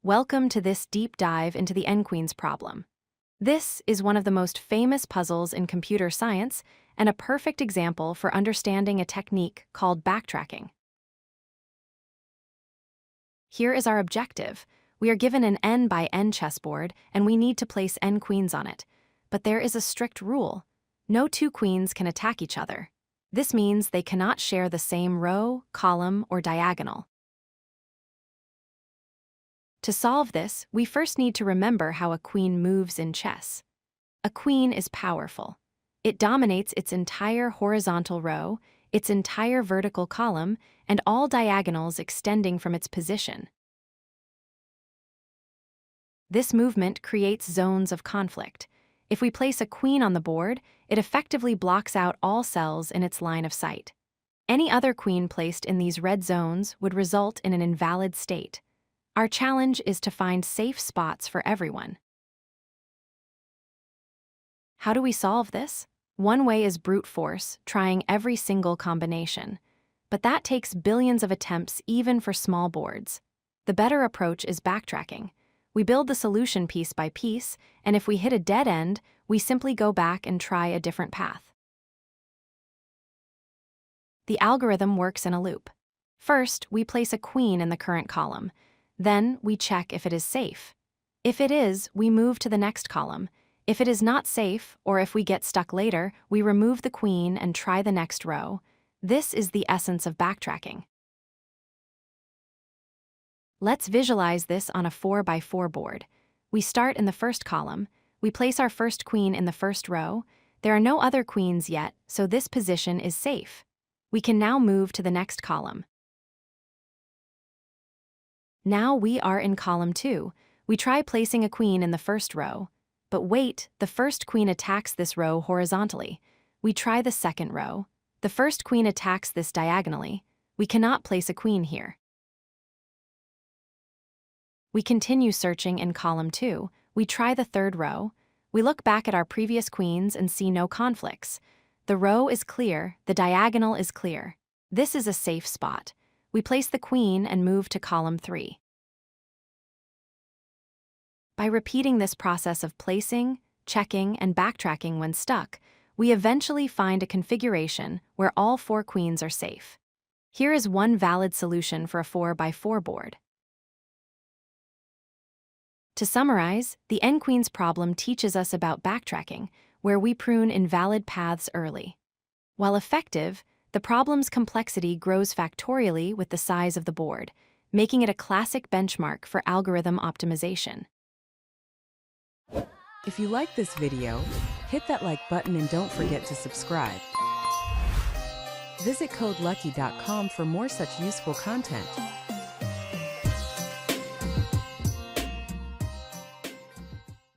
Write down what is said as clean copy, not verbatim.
Welcome to this deep dive into the n-queens problem. This is one of the most famous puzzles in computer science and a perfect example for understanding a technique called backtracking. Here is our objective. We are given an n by n chessboard and we need to place n queens on it. But there is a strict rule. No two queens can attack each other. This means they cannot share the same row, column, or diagonal. To solve this, we first need to remember how a queen moves in chess. A queen is powerful. It dominates its entire horizontal row, its entire vertical column, and all diagonals extending from its position. This movement creates zones of conflict. If we place a queen on the board, it effectively blocks out all cells in its line of sight. Any other queen placed in these red zones would result in an invalid state. Our challenge is to find safe spots for everyone. How do we solve this? One way is brute force, trying every single combination. But that takes billions of attempts even for small boards. The better approach is backtracking. We build the solution piece by piece, and if we hit a dead end, we simply go back and try a different path. The algorithm works in a loop. First, we place a queen in the current column. Then, we check if it is safe. If it is, we move to the next column. If it is not safe, or if we get stuck later, we remove the queen and try the next row. This is the essence of backtracking. Let's visualize this on a 4x4 board. We start in the first column. We place our first queen in the first row. There are no other queens yet, so this position is safe. We can now move to the next column. Now we are in column 2. We try placing a queen in the first row. But wait, the first queen attacks this row horizontally. We try the second row. The first queen attacks this diagonally. We cannot place a queen here. We continue searching in column 2. We try the third row. We look back at our previous queens and see no conflicts. The row is clear, the diagonal is clear. This is a safe spot. We place the queen and move to column 3. By repeating this process of placing, checking, and backtracking when stuck, we eventually find a configuration where all 4 queens are safe. Here is one valid solution for a 4x4 board. To summarize, the n-queens problem teaches us about backtracking, where we prune invalid paths early. While effective, the problem's complexity grows factorially with the size of the board, making it a classic benchmark for algorithm optimization. If you like this video, hit that like button and don't forget to subscribe. Visit codelucky.com for more such useful content.